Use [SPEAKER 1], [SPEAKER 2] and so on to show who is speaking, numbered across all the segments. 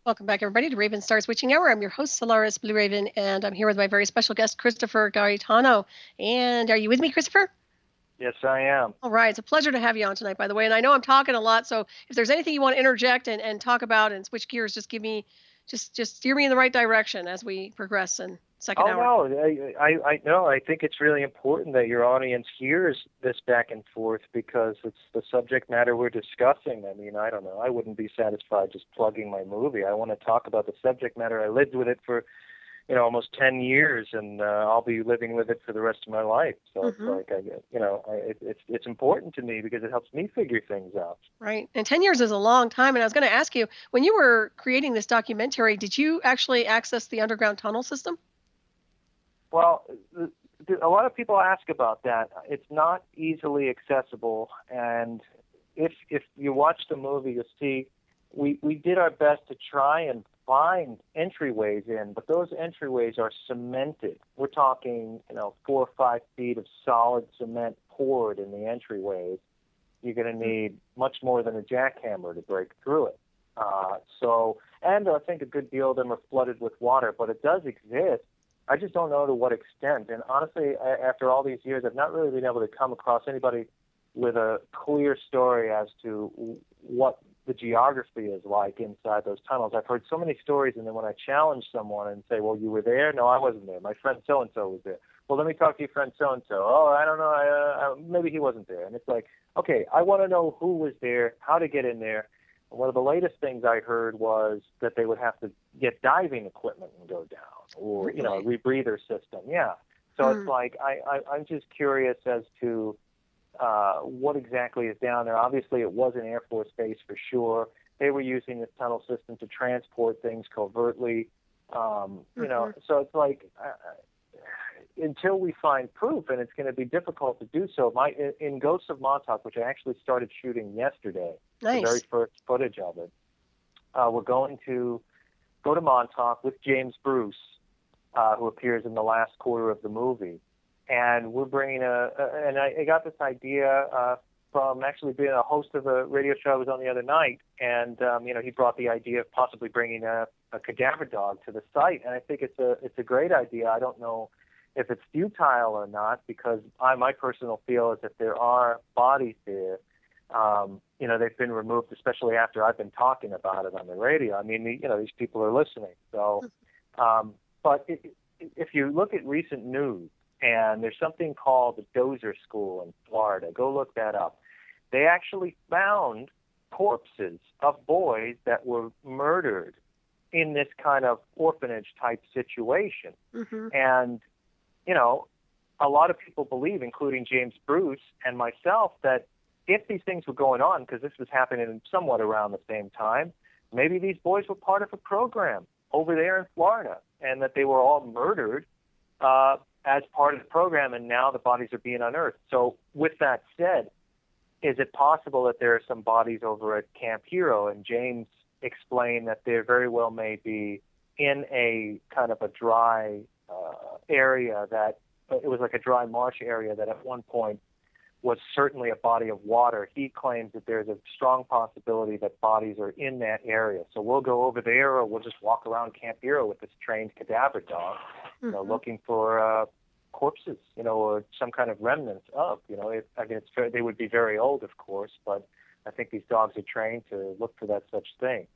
[SPEAKER 1] Welcome back, everybody, to Ravenstar's Witching Hour. I'm your host, Solaris BlueRaven, and I'm here with my very special guest, Christopher Garetano. And are you with me, Christopher?
[SPEAKER 2] Yes, I am.
[SPEAKER 1] All right. It's a pleasure to have you on tonight, by the way. And I know I'm talking a lot, so if there's anything you want to interject and talk about and switch gears, just give me, just steer me in the right direction as we progress in second
[SPEAKER 2] Oh
[SPEAKER 1] hour.
[SPEAKER 2] no, I know. I think it's really important that your audience hears this back and forth because it's the subject matter we're discussing. I mean, I don't know. I wouldn't be satisfied just plugging my movie. I want to talk about the subject matter. I lived with it for almost 10 years, and I'll be living with it for the rest of my life. So it's like, it's important to me because it helps me figure things out.
[SPEAKER 1] Right. And 10 years is a long time. And I was going to ask you, when you were creating this documentary, did you actually access the underground tunnel system?
[SPEAKER 2] Well, a lot of people ask about that. It's not easily accessible, and if you watch the movie, you'll see we did our best to try and find entryways in, but those entryways are cemented. We're talking, 4 or 5 feet of solid cement poured in the entryways. You're going to need much more than a jackhammer to break through it. And I think a good deal of them are flooded with water, but it does exist. I just don't know to what extent. And honestly, after all these years, I've not really been able to come across anybody with a clear story as to what the geography is like inside those tunnels. I've heard so many stories, and then when I challenge someone and say, well, you were there? No, I wasn't there. My friend so-and-so was there. Well, let me talk to your friend so-and-so. Oh, I don't know. Maybe he wasn't there. And it's like, okay, I want to know who was there, how to get in there. One of the latest things I heard was that they would have to get diving equipment and go down, or a rebreather system. Yeah. So it's like I'm just curious as to what exactly is down there. Obviously, it was an Air Force base for sure. They were using this tunnel system to transport things covertly. So it's like until we find proof, and it's going to be difficult to do so. In Ghosts of Montauk, which I actually started shooting yesterday, the very first footage of it, we're going to go to Montauk with James Bruce, who appears in the last quarter of the movie. And we're bringing and I got this idea from actually being a host of a radio show I was on the other night. And, he brought the idea of possibly bringing a cadaver dog to the site. And I think it's a great idea. I don't know if it's futile or not, because my personal feel is that there are bodies there. They've been removed, especially after I've been talking about it on the radio. I mean, these people are listening. So, but if you look at recent news, and there's something called the Dozer School in Florida. Go look that up. They actually found corpses of boys that were murdered in this kind of orphanage-type situation. And, a lot of people believe, including James Bruce and myself, that if these things were going on, because this was happening somewhat around the same time, maybe these boys were part of a program over there in Florida, and that they were all murdered as part of the program, and now the bodies are being unearthed. So with that said, is it possible that there are some bodies over at Camp Hero? And James explained that there very well may be in a kind of a dry area, that it was like a dry marsh area that at one point was certainly a body of water. He claims that there's a strong possibility that bodies are in that area. So we'll go over there, or we'll just walk around Camp Hero with this trained cadaver dog, looking for corpses, or some kind of remnants of, they would be very old, of course, but I think these dogs are trained to look for that such thing.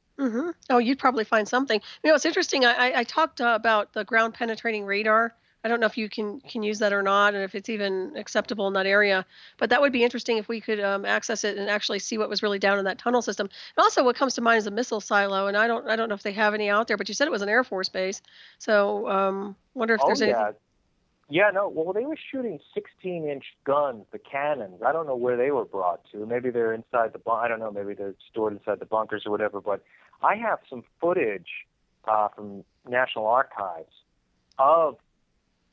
[SPEAKER 1] Oh, you'd probably find something. It's interesting. I talked about the ground penetrating radar. I don't know if you can use that or not, and if it's even acceptable in that area. But that would be interesting if we could access it and actually see what was really down in that tunnel system. And also, what comes to mind is a missile silo, and I don't know if they have any out there. But you said it was an Air Force base, so wonder if there's anything.
[SPEAKER 2] Yeah, no. Well, they were shooting 16-inch guns, the cannons. I don't know where they were brought to. Maybe they're inside the I don't know. Maybe they're stored inside the bunkers or whatever. But I have some footage from National Archives of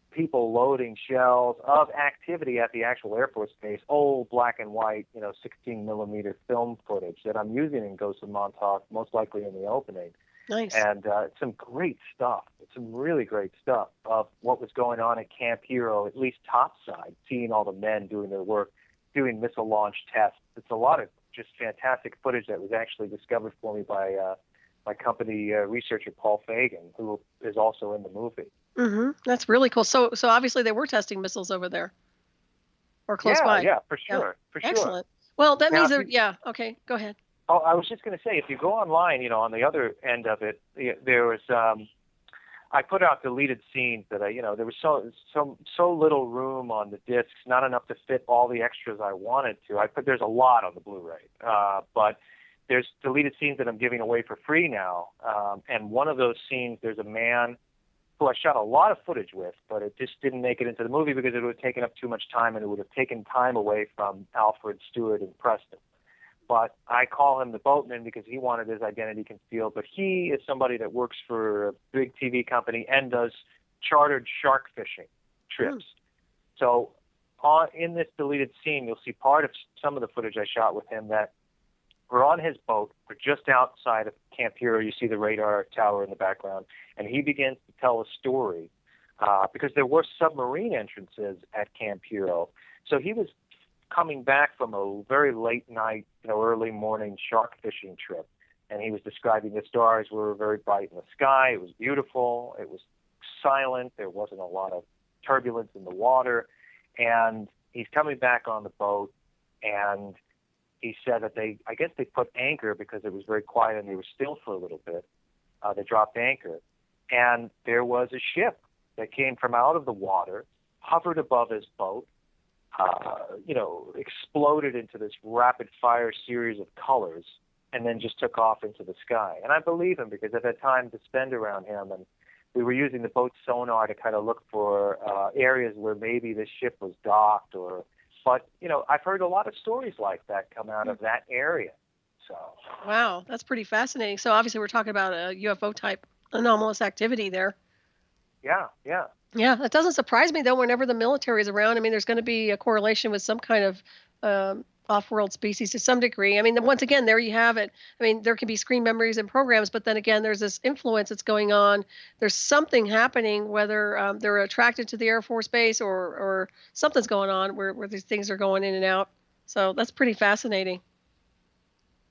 [SPEAKER 2] people loading shells, of activity at the actual Air Force base, old black and white, 16 millimeter film footage that I'm using in Ghosts of Montauk, most likely in the opening.
[SPEAKER 1] Nice.
[SPEAKER 2] And some great stuff, some really great stuff of what was going on at Camp Hero, at least topside, seeing all the men doing their work, doing missile launch tests. It's a lot of just fantastic footage that was actually discovered for me by my company researcher Paul Fagan, who is also in the movie.
[SPEAKER 1] That's really cool. So obviously they were testing missiles over there or close
[SPEAKER 2] Yeah,
[SPEAKER 1] by.
[SPEAKER 2] yeah, for
[SPEAKER 1] Yeah.
[SPEAKER 2] sure, for sure.
[SPEAKER 1] Excellent. Well, that
[SPEAKER 2] Now,
[SPEAKER 1] means that, yeah. Okay, go ahead.
[SPEAKER 2] oh, I was just going to say, if you go online, on the other end of it, there was I put out deleted scenes that there was so little room on the discs, not enough to fit all the extras I wanted to. There's a lot on the Blu-ray, but there's deleted scenes that I'm giving away for free now. And one of those scenes, there's a man who I shot a lot of footage with, but it just didn't make it into the movie because it would have taken up too much time and it would have taken time away from Alfred, Stewart, and Preston. But I call him the boatman because he wanted his identity concealed. But he is somebody that works for a big TV company and does chartered shark fishing trips. So in this deleted scene, you'll see part of some of the footage I shot with him that we're on his boat. We're just outside of Camp Hero. You see the radar tower in the background. And he begins to tell a story because there were submarine entrances at Camp Hero. So he was coming back from a very late night, early morning shark fishing trip, and he was describing the stars were very bright in the sky. It was beautiful. It was silent. There wasn't a lot of turbulence in the water, and he's coming back on the boat, and he said that I guess they put anchor because it was very quiet and they were still for a little bit. They dropped anchor, and there was a ship that came from out of the water, hovered above his boat, exploded into this rapid fire series of colors and then just took off into the sky. And I believe him because I've had time to spend around him, and we were using the boat's sonar to kind of look for areas where maybe the ship was docked but I've heard a lot of stories like that come out of that area. So.
[SPEAKER 1] Wow, that's pretty fascinating. So obviously we're talking about a UFO type anomalous activity there.
[SPEAKER 2] Yeah, yeah.
[SPEAKER 1] Yeah, that doesn't surprise me though. Whenever the military is around, I mean, there's going to be a correlation with some kind of off-world species to some degree. I mean, once again, there you have it. I mean, there can be screen memories and programs, but then again, there's this influence that's going on. There's something happening, whether they're attracted to the Air Force Base or something's going on where these things are going in and out. So that's pretty fascinating.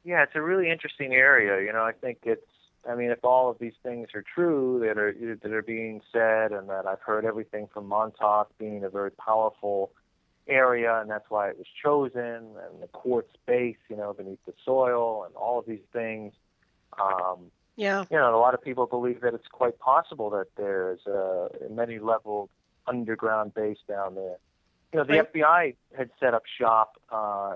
[SPEAKER 2] Yeah, it's a really interesting area. I think if all of these things are true that are being said, and that I've heard everything from Montauk being a very powerful area, and that's why it was chosen, and the quartz base, beneath the soil, and all of these things.
[SPEAKER 1] Yeah.
[SPEAKER 2] A lot of people believe that it's quite possible that there's a many-level underground base down there. The FBI had set up shop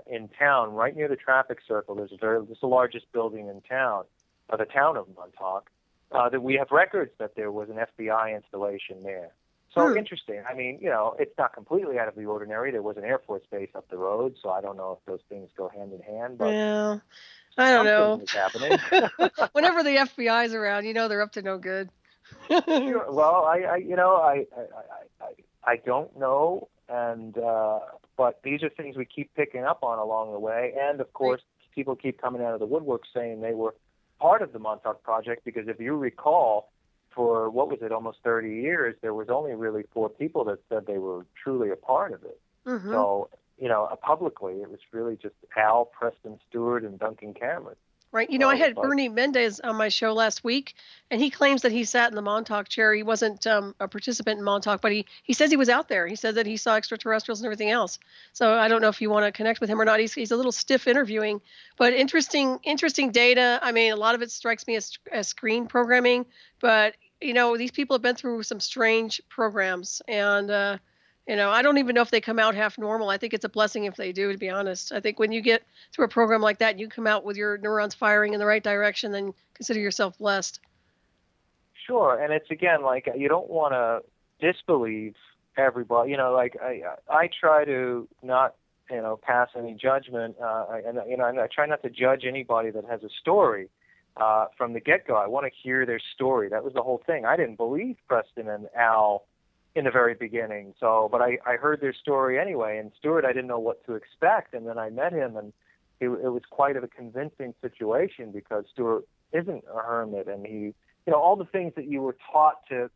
[SPEAKER 2] in town, right near the traffic circle. It's the largest building in town. The town of Montauk, that we have records that there was an FBI installation there. So interesting. I mean, it's not completely out of the ordinary. There was an Air Force base up the road, so I don't know if those things go hand in hand. But
[SPEAKER 1] yeah, I don't know.
[SPEAKER 2] Something is happening.
[SPEAKER 1] Whenever the FBI's around, they're up to no good.
[SPEAKER 2] Sure. Well, I don't know, but these are things we keep picking up on along the way, and of course, people keep coming out of the woodwork saying they were part of the Montauk Project, because if you recall, for almost 30 years, there was only really 4 people that said they were truly a part of it. So, publicly, it was really just Al, Preston Stewart, and Duncan Cameron.
[SPEAKER 1] Right. I had Bernie Mendez on my show last week, and he claims that he sat in the Montauk chair. He wasn't a participant in Montauk, but he says he was out there. He said that he saw extraterrestrials and everything else. So I don't know if you want to connect with him or not. He's a little stiff interviewing, but interesting data. I mean, a lot of it strikes me as screen programming, but these people have been through some strange programs, and I don't even know if they come out half normal. I think it's a blessing if they do, to be honest. I think when you get through a program like that, you come out with your neurons firing in the right direction, then consider yourself blessed.
[SPEAKER 2] Sure, and it's again like you don't want to disbelieve everybody. I try to not pass any judgment, and I try not to judge anybody that has a story from the get-go. I want to hear their story. That was the whole thing. I didn't believe Preston and Al in the very beginning. But I heard their story anyway. And Stewart, I didn't know what to expect. And then I met him, and it was quite a convincing situation, because Stewart isn't a hermit, and he, all the things that you were taught to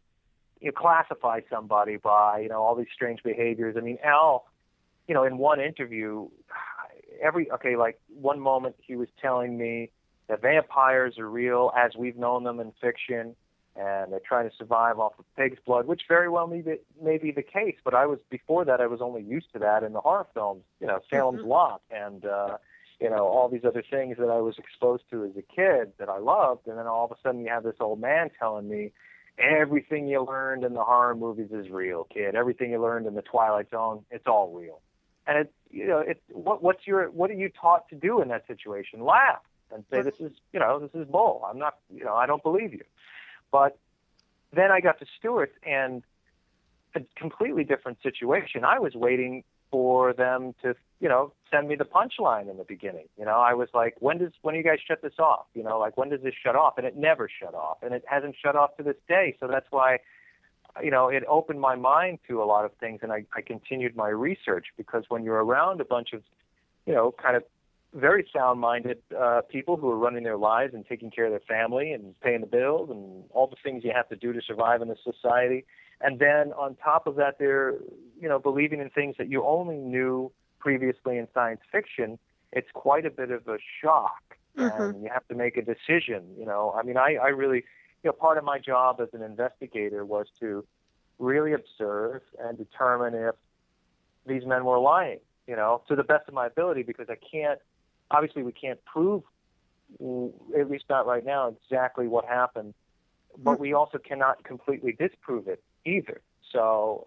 [SPEAKER 2] classify somebody by, all these strange behaviors. I mean, Al, in one interview, like one moment he was telling me that vampires are real as we've known them in fiction, and they're trying to survive off of pig's blood, which very well may be the case. But before that, I was only used to that in the horror films, Salem's Lot and, all these other things that I was exposed to as a kid that I loved. And then all of a sudden you have this old man telling me, everything you learned in the horror movies is real, kid. Everything you learned in the Twilight Zone, it's all real. And what are you taught to do in that situation? Laugh and say, this is bull. I'm not, I don't believe you. But then I got to Stewart's, and a completely different situation. I was waiting for them to, send me the punchline in the beginning. I was like, when do you guys shut this off? When does this shut off? And it never shut off, and it hasn't shut off to this day. So that's why, it opened my mind to a lot of things, and I continued my research, because when you're around a bunch of, kind of very sound-minded people who are running their lives and taking care of their family and paying the bills and all the things you have to do to survive in this society. And then on top of that, they're, believing in things that you only knew previously in science fiction. It's quite a bit of a shock, and you have to make a decision. I really, part of my job as an investigator was to really observe and determine if these men were lying, to the best of my ability, because obviously we can't prove, at least not right now, exactly what happened, but we also cannot completely disprove it either. So,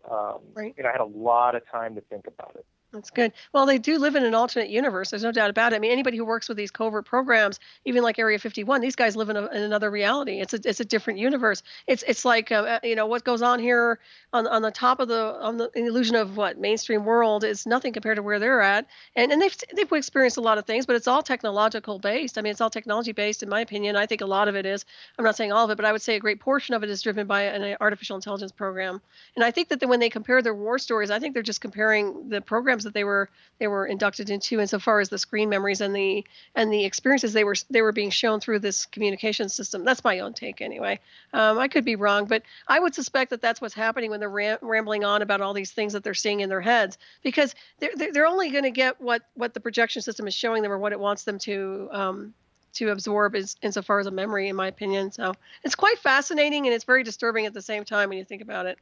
[SPEAKER 1] right.
[SPEAKER 2] I had a lot of time to think about it.
[SPEAKER 1] That's good. Well, they do live in an alternate universe. There's no doubt about it. I mean, anybody who works with these covert programs, even like Area 51, these guys live in another reality. It's a different universe. It's like what goes on here on the top of the illusion of what mainstream world is nothing compared to where they're at. And they've experienced a lot of things, but it's all technological based. I mean, it's all technology based, in my opinion. I think a lot of it is. I'm not saying all of it, but I would say a great portion of it is driven by an artificial intelligence program. And I think that when they compare their war stories, I think they're just comparing the programs that they were inducted into, insofar as the screen memories and the experiences they were being shown through this communication system. That's my own take, anyway. I could be wrong, but I would suspect that that's what's happening when they're rambling on about all these things that they're seeing in their heads, because they're only going to get what the projection system is showing them, or what it wants them to absorb, insofar as a memory, in my opinion. So it's quite fascinating, and it's very disturbing at the same time when you think about it.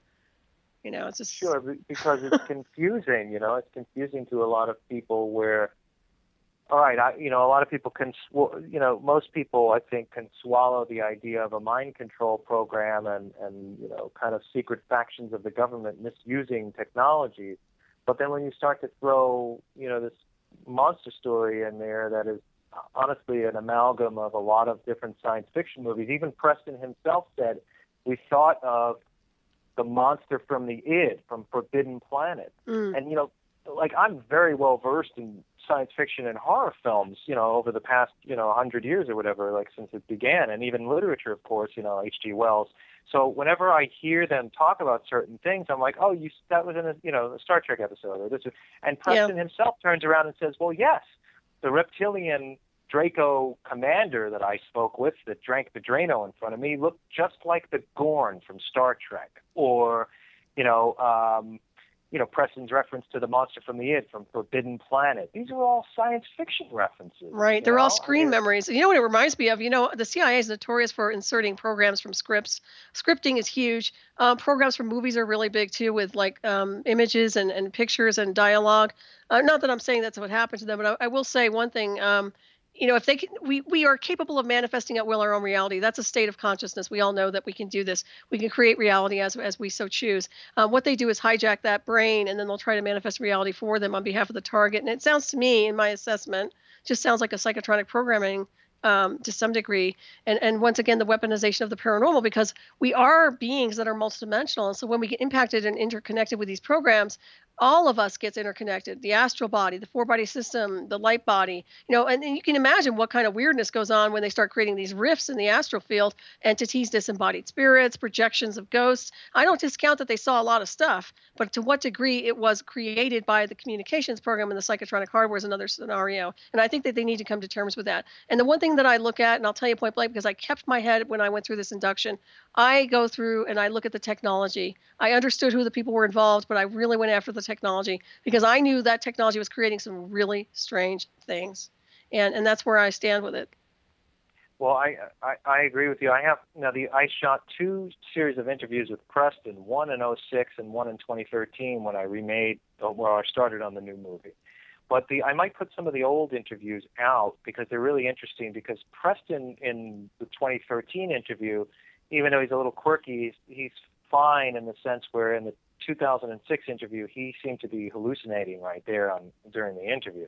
[SPEAKER 1] It's just...
[SPEAKER 2] Sure, because it's confusing. It's confusing to a lot of people. Where, all right, a lot of people most people, I think, can swallow the idea of a mind control program and kind of secret factions of the government misusing technology. But then when you start to throw, this monster story in there that is honestly an amalgam of a lot of different science fiction movies. Even Preston himself said, we thought of the monster from the id, from Forbidden Planet. And, I'm very well versed in science fiction and horror films, over the past, 100 years or whatever, since it began, and even literature, of course, H.G. Wells. So whenever I hear them talk about certain things, I'm like, oh, that was in a Star Trek episode. Or this. And Preston himself turns around and says, well, yes, the reptilian Draco commander that I spoke with that drank the Drano in front of me looked just like the Gorn from Star Trek, or, Preston's reference to the monster from the id from Forbidden Planet. These are all science fiction references.
[SPEAKER 1] Right. They're all screen memories. You know what it reminds me of? The CIA is notorious for inserting programs from scripts. Scripting is huge. Programs from movies are really big too, with images and pictures and dialogue. Not that I'm saying that's what happened to them, but I will say one thing. If they can, we are capable of manifesting at will our own reality. That's a state of consciousness. We all know that we can do this. We can create reality as we so choose. What they do is hijack that brain, and then they'll try to manifest reality for them on behalf of the target. And it sounds to me, in my assessment, just sounds like a psychotronic programming to some degree. And once again, the weaponization of the paranormal, because we are beings that are multidimensional. And so when we get impacted and interconnected with these programs, all of us gets interconnected. The astral body, the four-body system, the light body, and you can imagine what kind of weirdness goes on when they start creating these rifts in the astral field, entities, disembodied spirits, projections of ghosts. I don't discount that they saw a lot of stuff, but to what degree it was created by the communications program and the psychotronic hardware is another scenario. And I think that they need to come to terms with that. And the one thing that I look at, and I'll tell you point blank, because I kept my head when I went through this induction, I go through and I look at the technology. I understood who the people were involved, but I really went after the technology, because I knew that technology was creating some really strange things. And that's where I stand with it.
[SPEAKER 2] Well, I agree with you. I shot 2 series of interviews with Preston, one in '06 and one in 2013 when I I started on the new movie. But I might put some of the old interviews out because they're really interesting. Because Preston in the 2013 interview, even though he's a little quirky, he's fine in the sense where in the 2006 interview he seemed to be hallucinating right there during the interview.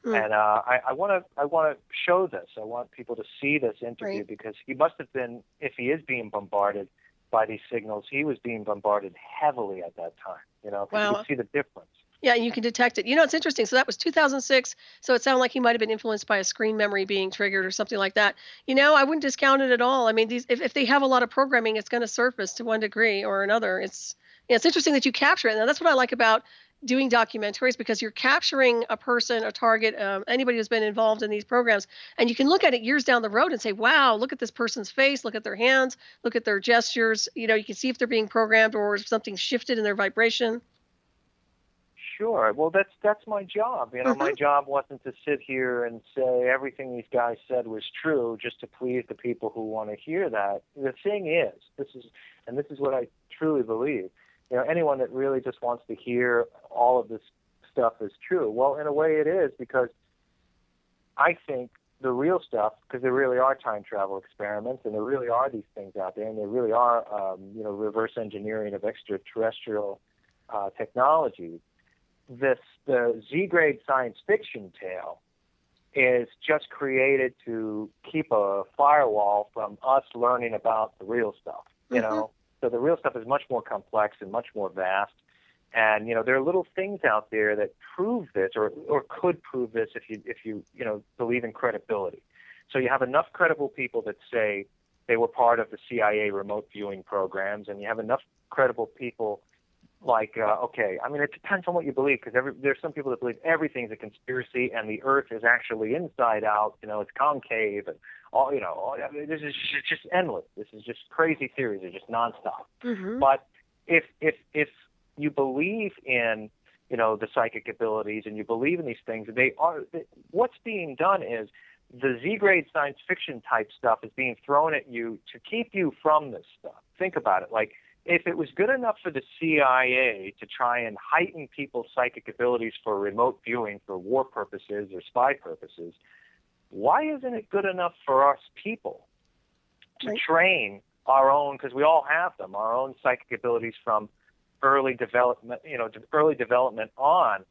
[SPEAKER 2] And I want to show this. I want people to see this interview because he must have been, if he is being bombarded by these signals, he was being bombarded heavily at that time. You know, because you can see the difference.
[SPEAKER 1] Yeah, you can detect it. You know, it's interesting. So that was 2006. So it sounded like he might have been influenced by a screen memory being triggered or something like that. You know, I wouldn't discount it at all. I mean, if they have a lot of programming, it's going to surface to one degree or another. It's interesting that you capture it. Now, that's what I like about doing documentaries because you're capturing a person, a target, anybody who's been involved in these programs, and you can look at it years down the road and say, wow, look at this person's face, look at their hands, look at their gestures. You know, you can see if they're being programmed or if something shifted in their vibration.
[SPEAKER 2] Sure. Well, that's my job. You know, my job wasn't to sit here and say everything these guys said was true just to please the people who want to hear that. The thing is, this is what I truly believe. You know, anyone that really just wants to hear all of this stuff is true. Well, in a way it is because I think the real stuff, because there really are time travel experiments and there really are these things out there and there really are, reverse engineering of extraterrestrial technology. The Z-grade science fiction tale is just created to keep a firewall from us learning about the real stuff, you know? So the real stuff is much more complex and much more vast. And, you know, there are little things out there that prove this or could prove this if you believe in credibility. So you have enough credible people that say they were part of the CIA remote viewing programs, and you have enough credible people like, it depends on what you believe, because there's some people that believe everything's a conspiracy and the Earth is actually inside out, you know, it's concave and all, you know, this is just endless. This is just crazy theories. They're just nonstop. But if you believe in, you know, the psychic abilities and you believe in these things, what's being done is the Z-grade science fiction type stuff is being thrown at you to keep you from this stuff. Think about it. Like, if it was good enough for the CIA to try and heighten people's psychic abilities for remote viewing for war purposes or spy purposes, why isn't it good enough for us people to train our own, because we all have them, our own psychic abilities from early development on?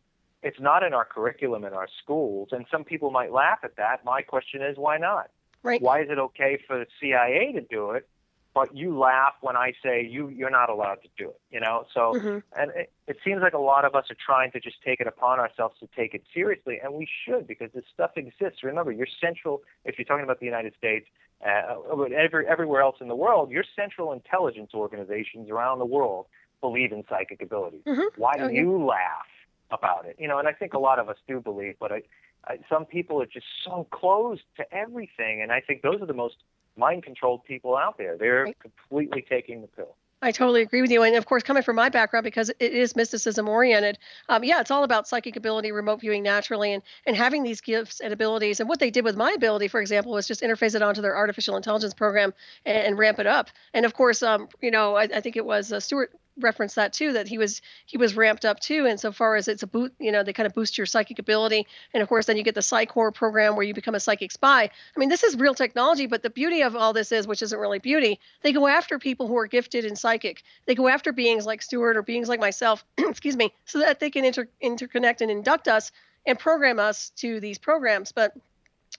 [SPEAKER 2] It's not in our curriculum in our schools, and some people might laugh at that. My question is, why not? Why is it okay for the CIA to do it, but you laugh when I say you're not allowed to do it, you know? So, and it seems like a lot of us are trying to just take it upon ourselves to take it seriously, and we should, because this stuff exists. Remember, your central, if you're talking about the United States, everywhere else in the world, your central intelligence organizations around the world believe in psychic abilities. Why do you laugh about it? You know, and I think a lot of us do believe, but some people are just so closed to everything, and I think those are the most mind-controlled people out there. They're completely taking the pill.
[SPEAKER 1] I totally agree with you. And of course, coming from my background, because it is mysticism oriented, it's all about psychic ability, remote viewing naturally, and having these gifts and abilities. And what they did with my ability, for example, was just interface it onto their artificial intelligence program and ramp it up. And of course, I think it was Stuart referenced that too, that he was ramped up too. And so far as it's a boot, you know, they kind of boost your psychic ability. And of course, then you get the PsyCore program where you become a psychic spy. I mean, this is real technology, but the beauty of all this is, which isn't really beauty, they go after people who are gifted in psychic. They go after beings like Stuart or beings like myself, excuse me, so that they can interconnect and induct us and program us to these programs. But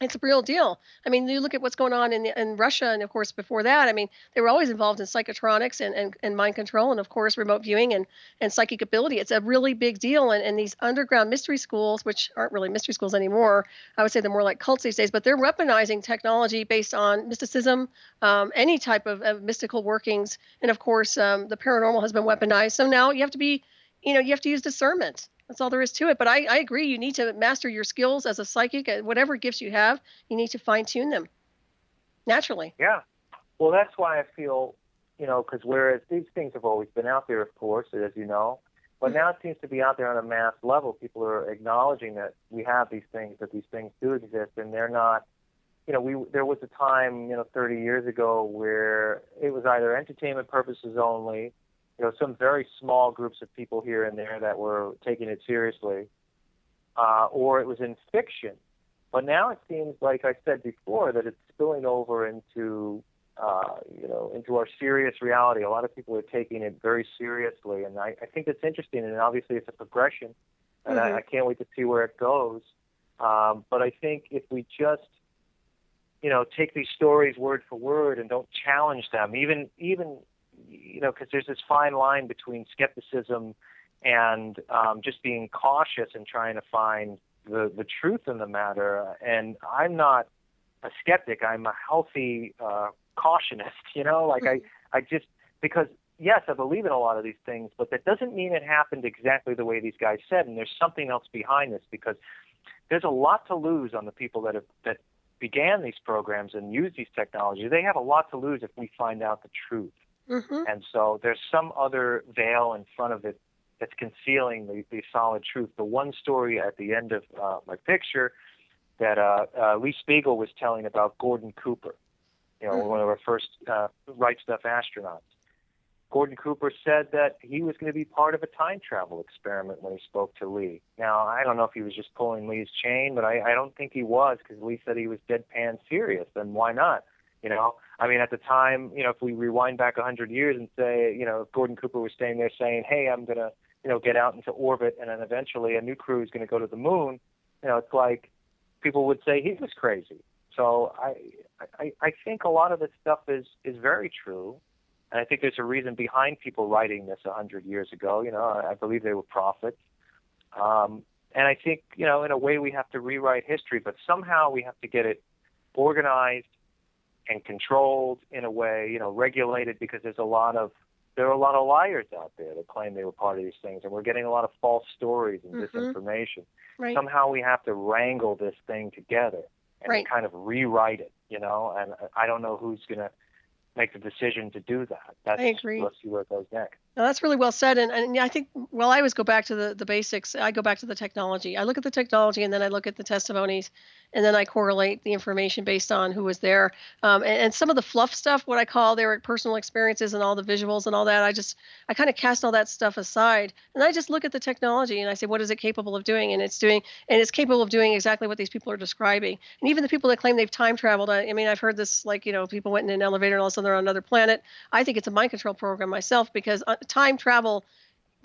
[SPEAKER 1] it's a real deal. I mean, you look at what's going on in Russia, and of course before that, I mean, they were always involved in psychotronics and mind control, and of course remote viewing and psychic ability. It's a really big deal. And these underground mystery schools, which aren't really mystery schools anymore, I would say they're more like cults these days, but they're weaponizing technology based on mysticism, any type of mystical workings, and of course the paranormal has been weaponized. So now you have to use discernment. That's all there is to it. But I agree. You need to master your skills as a psychic. Whatever gifts you have, you need to fine-tune them naturally.
[SPEAKER 2] Yeah. Well, that's why I feel, you know, because whereas these things have always been out there, of course, as you know, but now it seems to be out there on a mass level. People are acknowledging that we have these things, that these things do exist, and they're not there was a time, 30 years ago where it was either entertainment purposes only, some very small groups of people here and there that were taking it seriously, or it was in fiction. But now it seems, like I said before, that it's spilling over into our serious reality. A lot of people are taking it very seriously, and I think it's interesting, and obviously it's a progression, and I can't wait to see where it goes. But I think if we just, take these stories word for word and don't challenge them, even because there's this fine line between skepticism and just being cautious and trying to find the truth in the matter. And I'm not a skeptic. I'm a healthy cautionist, I just, because yes, I believe in a lot of these things, but that doesn't mean it happened exactly the way these guys said. And there's something else behind this, because there's a lot to lose on the people that began these programs and use these technologies. They have a lot to lose if we find out the truth. And so there's some other veil in front of it that's concealing the solid truth. The one story at the end of my picture that Lee Spiegel was telling about Gordon Cooper, one of our first right stuff astronauts. Gordon Cooper said that he was going to be part of a time travel experiment when he spoke to Lee. Now, I don't know if he was just pulling Lee's chain, but I don't think he was, because Lee said he was deadpan serious, and why not? I mean, at the time, if we rewind back 100 years and say, if Gordon Cooper was staying there saying, hey, I'm going to, get out into orbit, and then eventually a new crew is going to go to the moon, it's like people would say he was crazy. So I think a lot of this stuff is very true. And I think there's a reason behind people writing this 100 years ago. I believe they were prophets. And I think, in a way we have to rewrite history, but somehow we have to get it organized and controlled in a way, regulated, because there are a lot of liars out there that claim they were part of these things, and we're getting a lot of false stories and disinformation.
[SPEAKER 1] Right.
[SPEAKER 2] Somehow we have to wrangle this thing together and kind of rewrite it, and I don't know who's going to make the decision to do that. I agree. Let's see where it goes next.
[SPEAKER 1] No, that's really well said. And I think, well, I always go back to the basics. I go back to the technology. I look at the technology, and then I look at the testimonies, and then I correlate the information based on who was there. And some of the fluff stuff, what I call their personal experiences and all the visuals and all that, I kind of cast all that stuff aside. And I just look at the technology and I say, what is it capable of doing? And it's capable of doing exactly what these people are describing. And even the people that claim they've time traveled, I mean, I've heard this, people went in an elevator and all of a sudden they're on another planet. I think it's a mind control program myself, because time travel,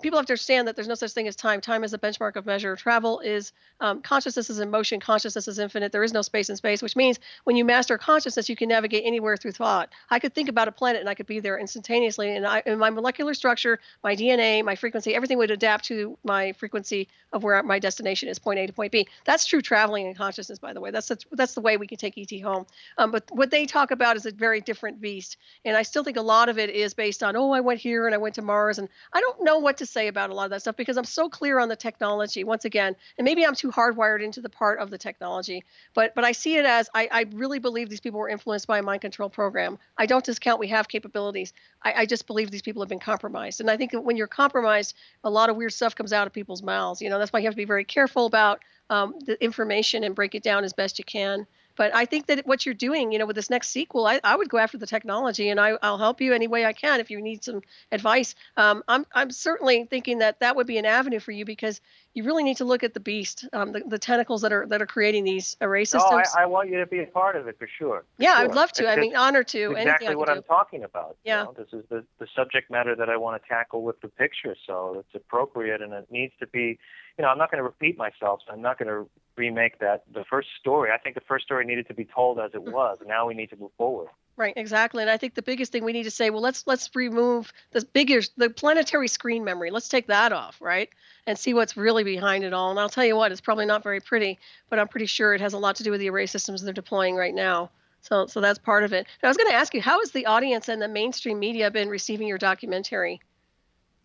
[SPEAKER 1] people have to understand that there's no such thing as time. Time is a benchmark of measure. Travel is consciousness is in motion. Consciousness is infinite. There is no space in space, which means when you master consciousness, you can navigate anywhere through thought. I could think about a planet and I could be there instantaneously. And in my molecular structure, my DNA, my frequency, everything would adapt to my frequency of where my destination is, point A to point B. That's true traveling in consciousness, by the way. That's the way we can take ET home. But what they talk about is a very different beast. And I still think a lot of it is based on, I went here and I went to Mars. And I don't know what to say about a lot of that stuff, because I'm so clear on the technology once again, and maybe I'm too hardwired into the part of the technology, but I see it as I really believe these people were influenced by a mind control program. I don't discount we have capabilities. I just believe these people have been compromised, and I think that when you're compromised, a lot of weird stuff comes out of people's mouths. That's why you have to be very careful about the information and break it down as best you can. But I think that what you're doing, with this next sequel, I would go after the technology, and I'll help you any way I can if you need some advice. I'm certainly thinking that would be an avenue for you, because you really need to look at the beast, the tentacles that are creating these array systems.
[SPEAKER 2] No, I want you to be a part of it for sure.
[SPEAKER 1] Yeah, I would love to. I mean, honored to.
[SPEAKER 2] Exactly what I'm talking about.
[SPEAKER 1] Yeah.
[SPEAKER 2] This is the subject matter that I want to tackle with the picture, so it's appropriate, and it needs to be. I'm not going to repeat myself, so I'm not going to remake the first story. I think the first story needed to be told as it was. Now we need to move forward.
[SPEAKER 1] Right, exactly. And I think the biggest thing we need to say, well, let's remove the planetary screen memory. Let's take that off, right? And see what's really behind it all. And I'll tell you what, it's probably not very pretty, but I'm pretty sure it has a lot to do with the array systems they're deploying right now. So that's part of it. And I was going to ask you, how has the audience and the mainstream media been receiving your documentary?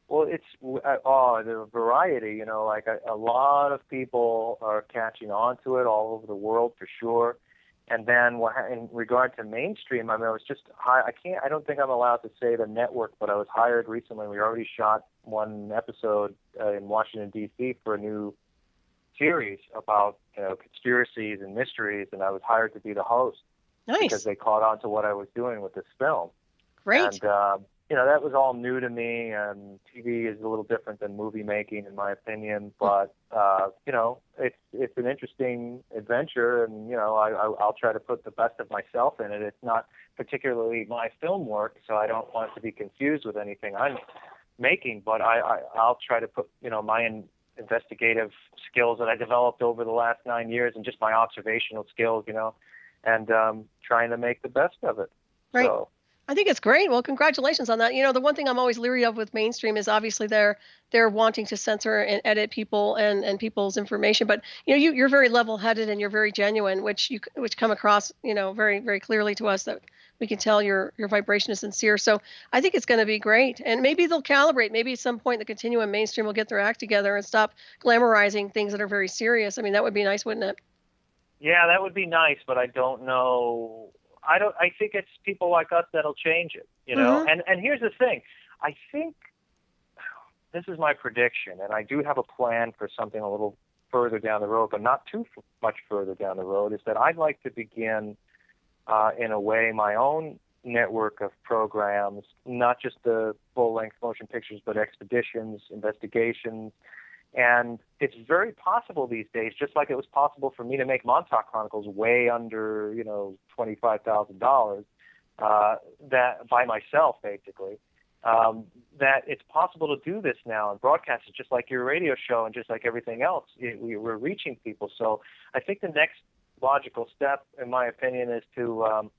[SPEAKER 2] Well, it's the variety, like a lot of people are catching on to it all over the world for sure. And then in regard to mainstream, I mean, I was just I don't think I'm allowed to say the network, but I was hired recently. We already shot one episode in Washington, D.C. for a new series about conspiracies and mysteries, and I was hired to be the host because
[SPEAKER 1] Nice.
[SPEAKER 2] they caught on to what I was doing with this film.
[SPEAKER 1] Great.
[SPEAKER 2] And that was all new to me, and TV is a little different than movie making, in my opinion. But it's an interesting adventure, and I'll try to put the best of myself in it. It's not particularly my film work, so I don't want it to be confused with anything I'm making. But I'll try to put my investigative skills that I developed over the last 9 years, and just my observational skills, and trying to make the best of it.
[SPEAKER 1] Right.
[SPEAKER 2] So.
[SPEAKER 1] I think it's great. Well, congratulations on that. The one thing I'm always leery of with mainstream is obviously they're wanting to censor and edit people and people's information. But you're very level-headed and you're very genuine, which come across very very clearly to us, that we can tell your vibration is sincere. So I think it's going to be great. And maybe they'll calibrate. Maybe at some point in the continuum, mainstream will get their act together and stop glamorizing things that are very serious. I mean, that would be nice, wouldn't it?
[SPEAKER 2] Yeah, that would be nice, but I don't know. I think it's people like us that'll change it,
[SPEAKER 1] Mm-hmm.
[SPEAKER 2] And here's the thing. I think this is my prediction, and I do have a plan for something a little further down the road, but not too much further down the road, is that I'd like to begin, in a way, my own network of programs, not just the full-length motion pictures, but expeditions, investigations. And it's very possible these days, just like it was possible for me to make Montauk Chronicles way under, $25,000, that by myself, basically, that it's possible to do this now and broadcast it just like your radio show and just like everything else. We're reaching people. So I think the next logical step, in my opinion, is to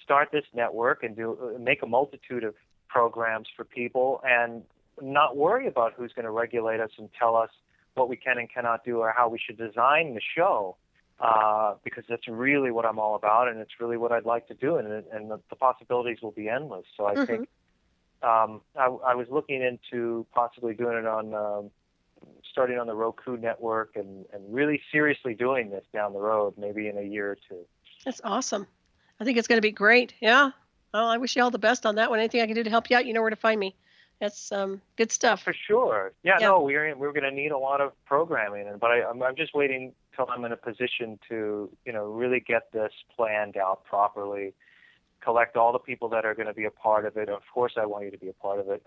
[SPEAKER 2] start this network and make a multitude of programs for people, and not worry about who's going to regulate us and tell us what we can and cannot do or how we should design the show, because that's really what I'm all about, and it's really what I'd like to do, and the possibilities will be endless. So I think I was looking into possibly doing it on, starting on the Roku network, and really seriously doing this down the road, maybe in a year or two.
[SPEAKER 1] That's awesome. I think it's going to be great. Yeah. Well, I wish you all the best on that one. Anything I can do to help you out, you know where to find me. That's good stuff.
[SPEAKER 2] For sure. Yeah,
[SPEAKER 1] Yeah.
[SPEAKER 2] no, we're going to need a lot of programming, but I'm just waiting till I'm in a position to really get this planned out properly, collect all the people that are going to be a part of it. Of course, I want you to be a part of it,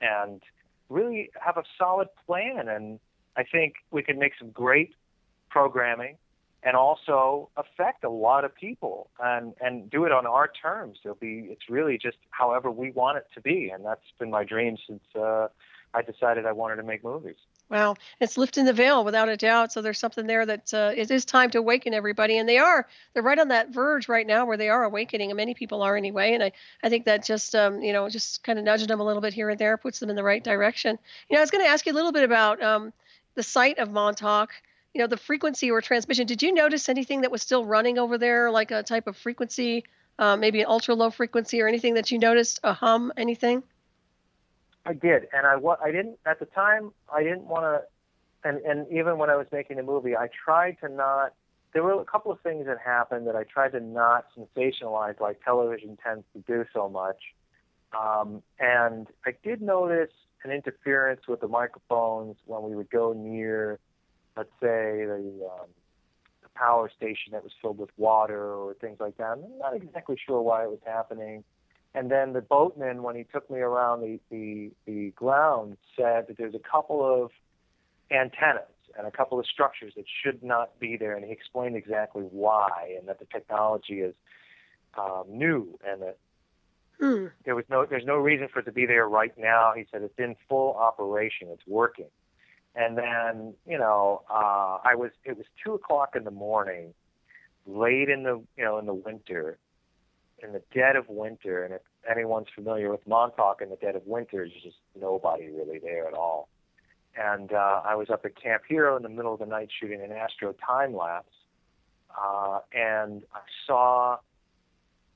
[SPEAKER 2] and really have a solid plan. And I think we can make some great programming, and also affect a lot of people, and do it on our terms. It's really just however we want it to be, and that's been my dream since I decided I wanted to make movies.
[SPEAKER 1] Wow. It's lifting the veil without a doubt. So there's something there that it is time to awaken everybody. And they're right on that verge right now where they are awakening. And many people are anyway. And I think that just, just kind of nudging them a little bit here and there puts them in the right direction. I was going to ask you a little bit about the site of Montauk. The frequency or transmission. Did you notice anything that was still running over there, like a type of frequency, maybe an ultra low frequency or anything that you noticed, a hum, anything?
[SPEAKER 2] I did, and I didn't at the time. I didn't want to, and even when I was making the movie, I tried to not. There were a couple of things that happened that I tried to not sensationalize, like television tends to do so much. And I did notice an interference with the microphones when we would go near, let's say, the power station that was filled with water or things like that. I'm not exactly sure why it was happening. And then the boatman, when he took me around the ground, said that there's a couple of antennas and a couple of structures that should not be there, and he explained exactly why, and that the technology is new, and that there's no reason for it to be there right now. He said it's in full operation, it's working. And then it was 2:00 in the morning, late in the in the winter. In the dead of winter, and if anyone's familiar with Montauk, in the dead of winter, there's just nobody really there at all. And I was up at Camp Hero in the middle of the night shooting an astro time lapse, and I saw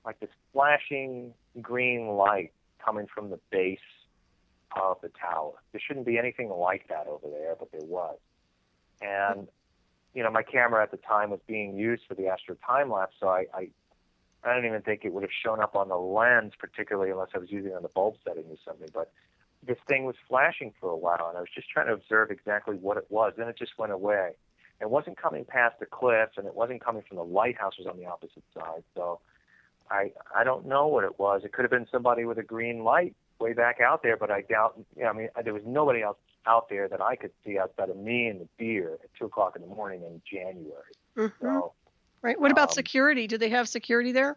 [SPEAKER 2] like this flashing green light coming from the base of the tower. There shouldn't be anything like that over there, but there was. And my camera at the time was being used for the astro time lapse, so I don't even think it would have shown up on the lens, particularly unless I was using it on the bulb setting or something. But this thing was flashing for a while, and I was just trying to observe exactly what it was. Then it just went away. It wasn't coming past the cliff, and it wasn't coming from the lighthouse, was on the opposite side. So I don't know what it was. It could have been somebody with a green light way back out there, but I doubt. There was nobody else out there that I could see outside of me and the deer at 2:00 in the morning in January.
[SPEAKER 1] Mm-hmm.
[SPEAKER 2] So,
[SPEAKER 1] right. What about security? Do they have security there?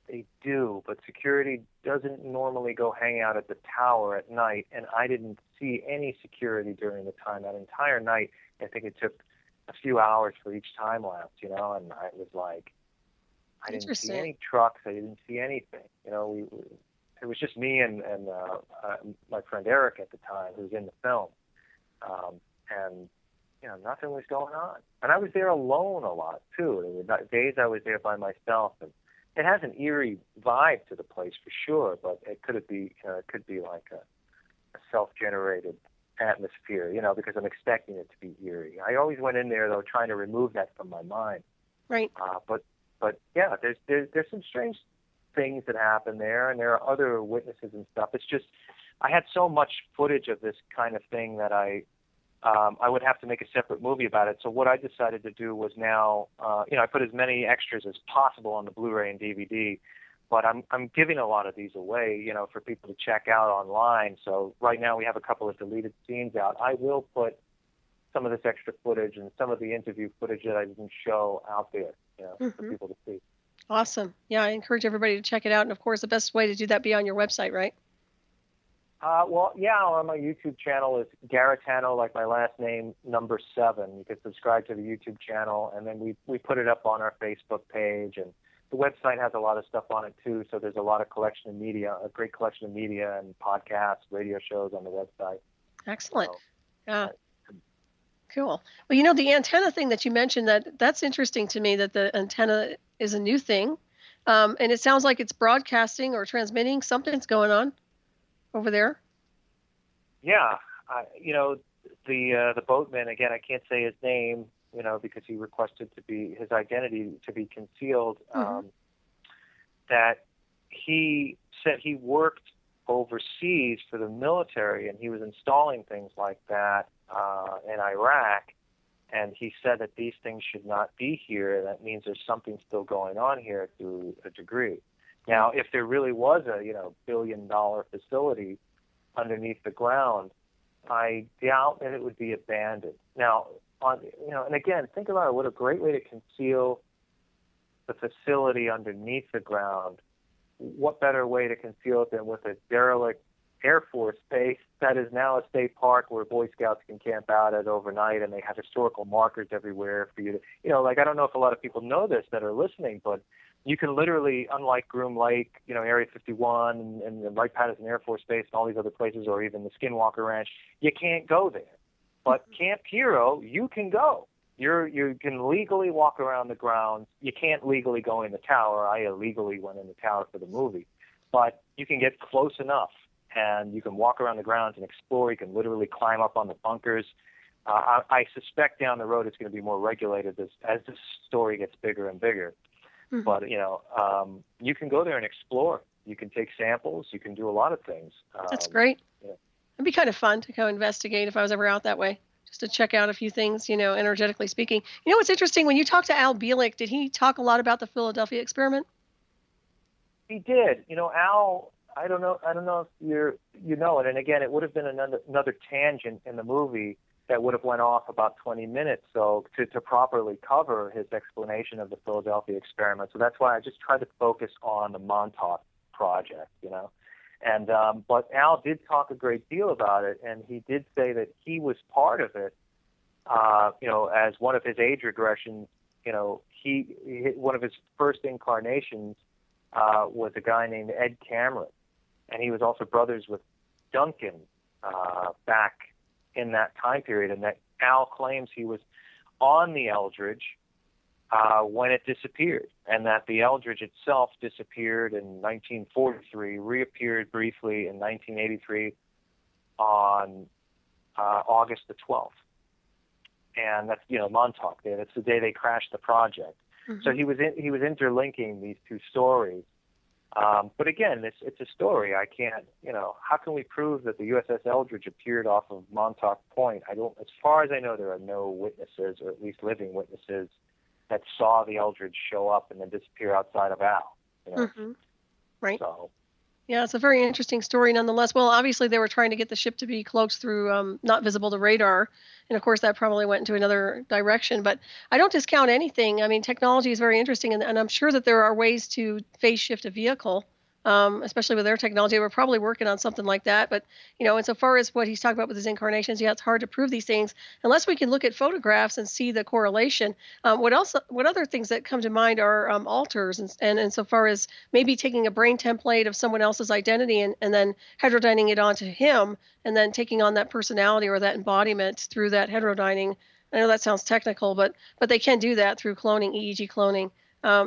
[SPEAKER 2] They do, but security doesn't normally go hang out at the tower at night, and I didn't see any security during the time. That entire night, I think it took a few hours for each time lapse, and I was like, I didn't see any trucks, I didn't see anything. It was just me and my friend Eric at the time, who was in the film, and nothing was going on. And I was there alone a lot too. There were days I was there by myself, and it has an eerie vibe to the place for sure. But it could be like a self-generated atmosphere, because I'm expecting it to be eerie. I always went in there though, trying to remove that from my mind.
[SPEAKER 1] Right.
[SPEAKER 2] But yeah, there's some strange things that happen there, and there are other witnesses and stuff. It's just I had so much footage of this kind of thing that I would have to make a separate movie about it. So what I decided to do was now, I put as many extras as possible on the Blu-ray and DVD, but I'm giving a lot of these away, for people to check out online. So right now we have a couple of deleted scenes out. I will put some of this extra footage and some of the interview footage that I didn't show out there, for people to see.
[SPEAKER 1] Awesome. Yeah, I encourage everybody to check it out. And of course, the best way to do that be on your website, right?
[SPEAKER 2] Well, yeah, on my YouTube channel is Garetano, like my last name, number 7. You can subscribe to the YouTube channel, and then we put it up on our Facebook page, and the website has a lot of stuff on it too. So there's a lot of collection of media, a great collection of media and podcasts, radio shows on the website.
[SPEAKER 1] Excellent. Yeah. Cool. Well, the antenna thing that you mentioned, that's interesting to me, that the antenna is a new thing. And it sounds like it's broadcasting or transmitting. Something's going on over there.
[SPEAKER 2] Yeah. The boatman, again, I can't say his name, because he requested his identity to be concealed, that he said he worked overseas for the military, and he was installing things like that in Iraq, and he said that these things should not be here. That means there's something still going on here to a degree. Now, if there really was a billion-dollar facility underneath the ground, I doubt that it would be abandoned. Now, and again, think about it. What a great way to conceal the facility underneath the ground. What better way to conceal it than with a derelict Air Force base that is now a state park where Boy Scouts can camp out at overnight, and they have historical markers everywhere for you to, I don't know if a lot of people know this that are listening, but you can literally, unlike Groom Lake, Area 51 and the Wright-Patterson Air Force Base and all these other places, or even the Skinwalker Ranch, you can't go there. But Camp Hero, you can go. You can legally walk around the grounds. You can't legally go in the tower. I illegally went in the tower for the movie. But you can get close enough, and you can walk around the grounds and explore. You can literally climb up on the bunkers. I suspect down the road it's going to be more regulated as this story gets bigger and bigger. Mm-hmm. But, you can go there and explore. You can take samples. You can do a lot of things.
[SPEAKER 1] That's great. Yeah. It'd be kind of fun to go investigate if I was ever out that way, just to check out a few things, energetically speaking. What's interesting, when you talked to Al Bielek, did he talk a lot about the Philadelphia experiment?
[SPEAKER 2] He did. Al, I don't know if you know it. And again, it would have been another tangent in the movie that would have went off about 20 minutes, so to properly cover his explanation of the Philadelphia experiment. So that's why I just tried to focus on the Montauk project, And but Al did talk a great deal about it, and he did say that he was part of it, as one of his age regressions. One of his first incarnations was a guy named Ed Cameron, and he was also brothers with Duncan back in that time period, and that Al claims he was on the Eldridge when it disappeared, and that the Eldridge itself disappeared in 1943, reappeared briefly in 1983 on August the 12th. And that's, Montauk Day. That's the day they crashed the project. Mm-hmm. So he was interlinking these two stories. But again, it's a story. I can't, how can we prove that the USS Eldridge appeared off of Montauk Point? As far as I know, there are no witnesses, or at least living witnesses, that saw the Eldridge show up and then disappear outside of Al.
[SPEAKER 1] Right.
[SPEAKER 2] So.
[SPEAKER 1] Yeah, it's a very interesting story nonetheless. Well, obviously they were trying to get the ship to be cloaked through not visible to radar. And of course that probably went into another direction. But I don't discount anything. I mean, technology is very interesting, and I'm sure that there are ways to phase shift a vehicle, especially with their technology. We're probably working on something like that. But, insofar as what he's talking about with his incarnations, yeah, it's hard to prove these things unless we can look at photographs and see the correlation. What other things that come to mind are alters, and insofar as maybe taking a brain template of someone else's identity and then heterodyning it onto him, and then taking on that personality or that embodiment through that heterodyning. I know that sounds technical, but they can do that through cloning, EEG cloning.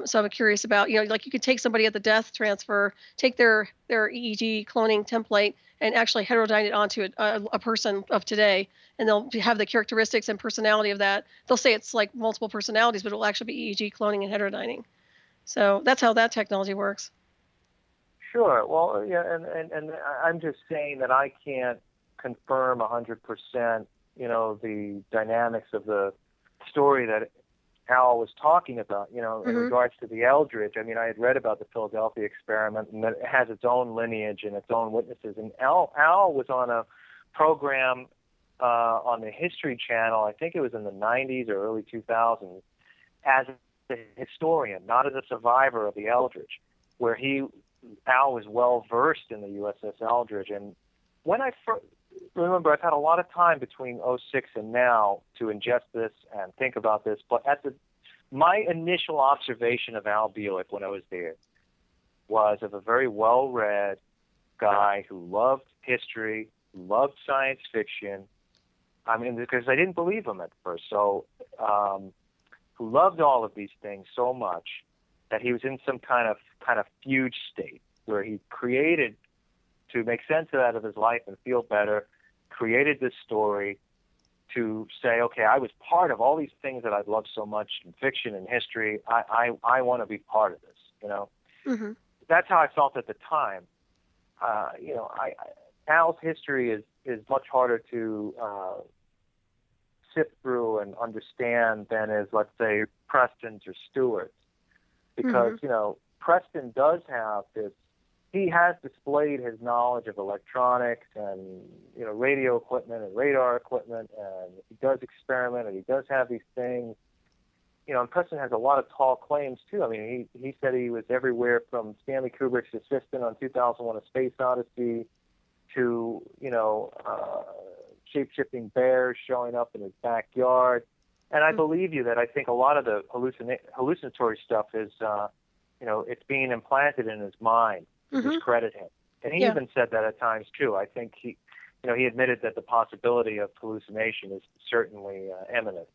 [SPEAKER 1] So I'm curious about, like you could take somebody at the death transfer, take their EEG cloning template and actually heterodyne it onto a person of today, and they'll have the characteristics and personality of that. They'll say it's like multiple personalities, but it'll actually be EEG cloning and heterodyning. So that's how that technology works.
[SPEAKER 2] Sure. Well, yeah, and I'm just saying that I can't confirm 100%, the dynamics of the story that Al was talking about, in regards to the Eldridge. I mean, I had read about the Philadelphia experiment, and that it has its own lineage and its own witnesses. And Al was on a program on the History Channel, I think it was in the 90s or early 2000s, as a historian, not as a survivor of the Eldridge, where Al was well versed in the USS Eldridge. And when I remember, I've had a lot of time between '06 and now to ingest this and think about this, but my initial observation of Al Bielek when I was there was of a very well-read guy who loved history, who loved science fiction. I mean, because I didn't believe him at first. So, who loved all of these things so much that he was in some kind of fugue state where he created, to make sense out of his life and feel better, created this story to say, okay, I was part of all these things that I love so much in fiction and history. I want to be part of this. That's how I felt at the time. Al's history is much harder to sift through and understand than is, let's say, Preston's or Stewart's, because Preston does have this. He has displayed his knowledge of electronics and radio equipment and radar equipment, and he does experiment and he does have these things. And Preston has a lot of tall claims too. I mean, he said he was everywhere from Stanley Kubrick's assistant on 2001: A Space Odyssey to shape-shifting bears showing up in his backyard. And I believe you that I think a lot of the hallucinatory stuff is, it's being implanted in his mind. Discredit him. And he even said that at times too. I think he admitted that the possibility of hallucination is certainly imminent.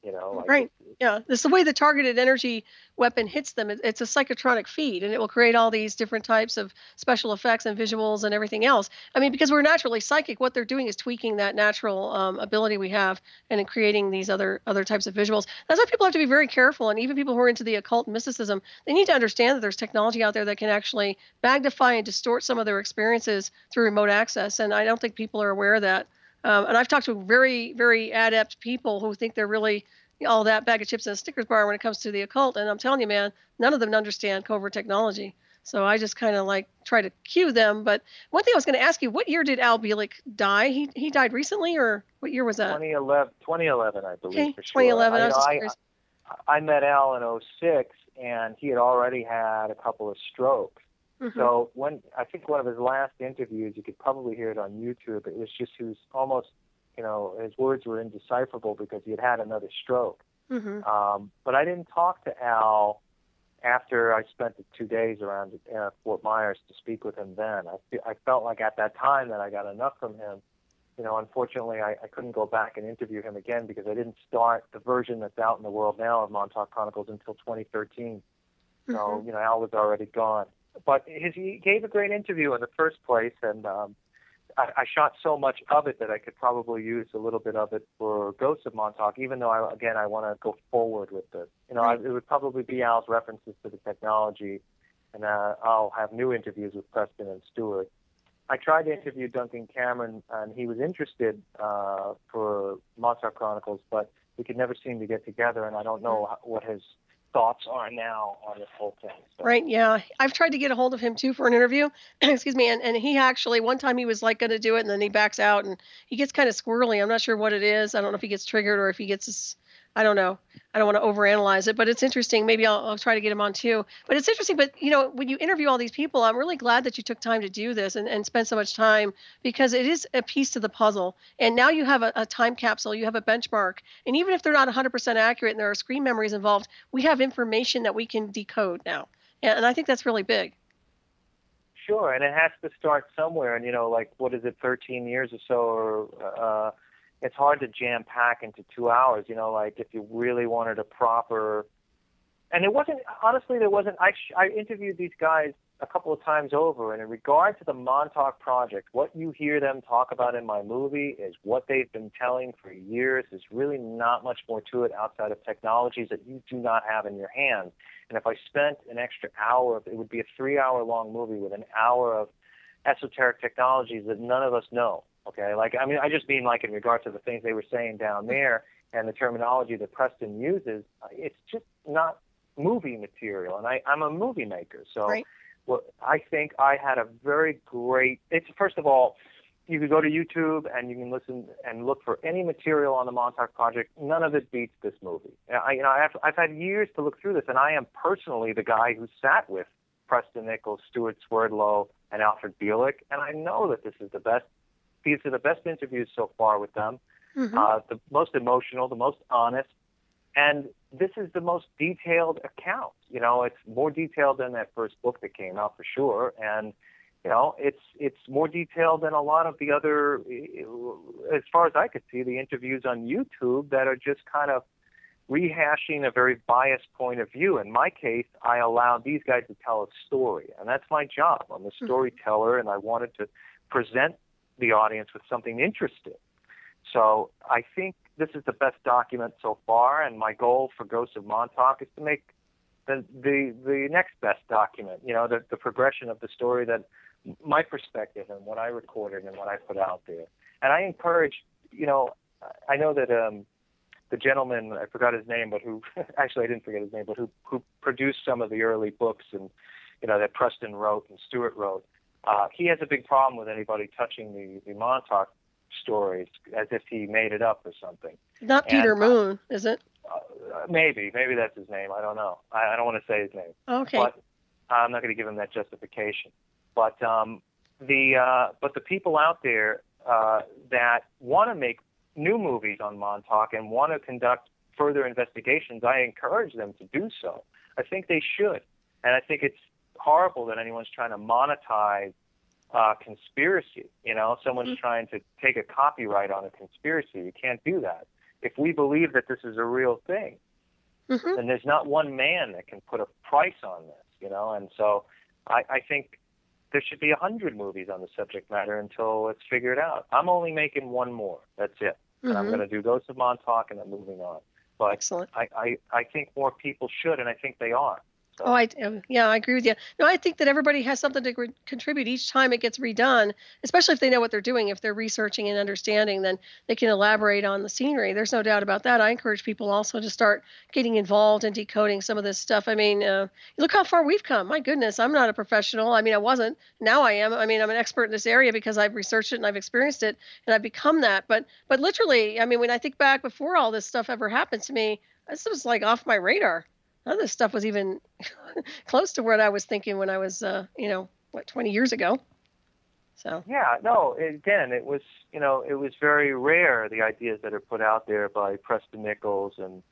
[SPEAKER 1] Right. Yeah. It's the way the targeted energy weapon hits them. It's a psychotronic feed, and it will create all these different types of special effects and visuals and everything else. I mean, because we're naturally psychic, what they're doing is tweaking that natural ability we have and in creating these other types of visuals. That's why people have to be very careful. And even people who are into the occult and mysticism, they need to understand that there's technology out there that can actually magnify and distort some of their experiences through remote access. And I don't think people are aware of that. And I've talked to very, very adept people who think they're really all that bag of chips and a Snickers bar when it comes to the occult. And I'm telling you, man, none of them understand covert technology. So I just kind of try to cue them. But one thing I was going to ask you, what year did Al Bielek die? He died recently, or what year was that?
[SPEAKER 2] 2011, I believe,
[SPEAKER 1] okay,
[SPEAKER 2] for sure.
[SPEAKER 1] 2011. I was just curious.
[SPEAKER 2] I met Al in '06, and he had already had a couple of strokes. So I think one of his last interviews, you could probably hear it on YouTube, it was just he was almost, his words were indecipherable because he had had another stroke. But I didn't talk to Al after I spent the 2 days around Fort Myers to speak with him then. I felt like at that time that I got enough from him. Unfortunately, I couldn't go back and interview him again because I didn't start the version that's out in the world now of Montauk Chronicles until 2013. So, Al was already gone. But he gave a great interview in the first place, and I shot so much of it that I could probably use a little bit of it for Ghosts of Montauk, even though, I want to go forward with this. It would probably be Al's references to the technology and I'll have new interviews with Preston and Stewart. I tried to interview Duncan Cameron, and he was interested for Montauk Chronicles, but we could never seem to get together, and I don't know what his thoughts are now on this whole thing. So.
[SPEAKER 1] Right, yeah. I've tried to get a hold of him too for an interview. Excuse me. And he actually one time he was like going to do it and then he backs out and he gets kind of squirrely. I'm not sure what it is. I don't know if he gets triggered or if he gets I don't know. I don't want to overanalyze it, but it's interesting. Maybe I'll try to get him on too. But it's interesting. But when you interview all these people, I'm really glad that you took time to do this and spend so much time because it is a piece to the puzzle. And now you have a time capsule, you have a benchmark. And even if they're not 100% accurate and there are screen memories involved, we have information that we can decode now. And I think that's really big.
[SPEAKER 2] Sure, and it has to start somewhere. And like what is it, 13 years or so, or it's hard to jam pack into 2 hours. Like if you really wanted a proper, and it wasn't honestly. There wasn't. I interviewed these guys a couple of times over, and in regard to the Montauk project, what you hear them talk about in my movie is what they've been telling for years. There's really not much more to it outside of technologies that you do not have in your hands. And if I spent an extra hour, it would be a 3-hour-long movie with an hour of esoteric technologies that none of us know. Okay, I just mean like in regard to the things they were saying down there and the terminology that Preston uses. It's just not movie material, and I'm a movie maker, so.
[SPEAKER 1] Right.
[SPEAKER 2] Well, I think I had a very great. It's first of all, you can go to YouTube and you can listen and look for any material on the Montauk Project. None of it beats this movie. I've had years to look through this, and I am personally the guy who sat with Preston Nichols, Stuart Swerdlow, and Alfred Bielik, and I know that this is the best. These are the best interviews so far with them.
[SPEAKER 1] Mm-hmm.
[SPEAKER 2] The most emotional, the most honest, and this is the most detailed account. It's more detailed than that first book that came out for sure, and it's more detailed than a lot of the other, as far as I could see, the interviews on YouTube that are just kind of rehashing a very biased point of view. In my case, I allowed these guys to tell a story, and that's my job. I'm a storyteller, and I wanted to present the audience with something interesting. So I think this is the best document so far, and my goal for Ghosts of Montauk is to make the next best document, the progression of the story, that my perspective and what I recorded and what I put out there. And I encourage, I know that the gentleman, I forgot his name, but who, actually I didn't forget his name, but who produced some of the early books and, that Preston wrote and Stewart wrote, he has a big problem with anybody touching the Montauk stories as if he made it up or something.
[SPEAKER 1] Not Peter Moon, is it?
[SPEAKER 2] Maybe that's his name. I don't know. I don't want to say his name.
[SPEAKER 1] Okay.
[SPEAKER 2] But I'm not going to give him that justification. But the people out there that want to make new movies on Montauk and want to conduct further investigations, I encourage them to do so. I think they should, and I think it's horrible that anyone's trying to monetize conspiracy. Someone's trying to take a copyright on a conspiracy. You can't do that. If we believe that this is a real thing, then there's not one man that can put a price on this, And so I think there should be 100 movies on the subject matter until it's figured out. I'm only making one more. That's it. And I'm going to do Ghosts of Montauk and then moving on. But
[SPEAKER 1] excellent.
[SPEAKER 2] I think more people should, and I think they are. So.
[SPEAKER 1] Oh, I agree with you. No, I think that everybody has something to contribute each time it gets redone, especially if they know what they're doing. If they're researching and understanding, then they can elaborate on the scenery. There's no doubt about that. I encourage people also to start getting involved in decoding some of this stuff. I mean, look how far we've come. My goodness, I'm not a professional. I mean, I wasn't. Now I am. I mean, I'm an expert in this area because I've researched it and I've experienced it and I've become that. But literally, I mean, when I think back before all this stuff ever happened to me, this was like off my radar. None of this stuff was even close to what I was thinking when I was, 20 years ago. So.
[SPEAKER 2] Yeah, no, again, it was very rare, the ideas that are put out there by Preston Nichols and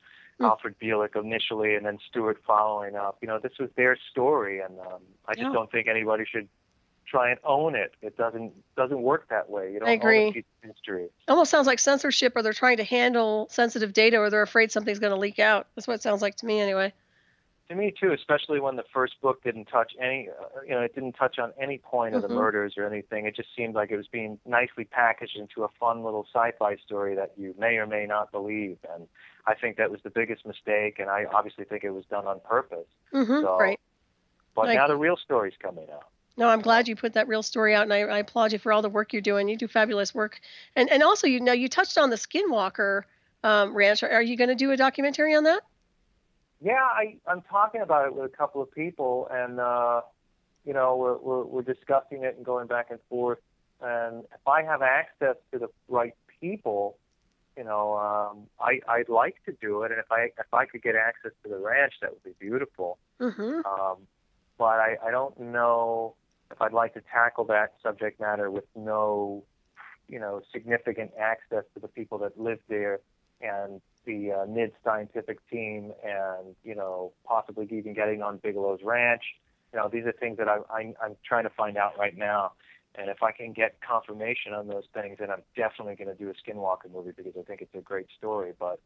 [SPEAKER 2] Alfred Bielik initially, and then Stewart following up. This was their story, and I just don't think anybody should try and own it. It doesn't work that way. You don't
[SPEAKER 1] I agree.
[SPEAKER 2] own a piece of history.
[SPEAKER 1] Almost sounds like censorship, or they're trying to handle sensitive data, or they're afraid something's going to leak out. That's what it sounds like to me, anyway.
[SPEAKER 2] To me too, especially when the first book didn't touch any, it didn't touch on any point of the murders or anything. It just seemed like it was being nicely packaged into a fun little sci-fi story that you may or may not believe. And I think that was the biggest mistake, and I obviously think it was done on purpose.
[SPEAKER 1] Right.
[SPEAKER 2] But
[SPEAKER 1] I,
[SPEAKER 2] now the real story's coming out.
[SPEAKER 1] no, I'm glad you put that real story out, and I applaud you for all the work you're doing. You do fabulous work, and also you touched on the Skinwalker Ranch. Are you going to do a documentary on that?
[SPEAKER 2] Yeah, I'm talking about it with a couple of people, and we're discussing it and going back and forth. And if I have access to the right people, I'd like to do it. And if I could get access to the ranch, that would be beautiful.
[SPEAKER 1] Mm-hmm.
[SPEAKER 2] But I don't know if I'd like to tackle that subject matter with no, significant access to the people that live there and the NIDS scientific team and, possibly even getting on Bigelow's ranch. These are things that I'm trying to find out right now. And if I can get confirmation on those things, then I'm definitely going to do a Skinwalker movie because I think it's a great story. But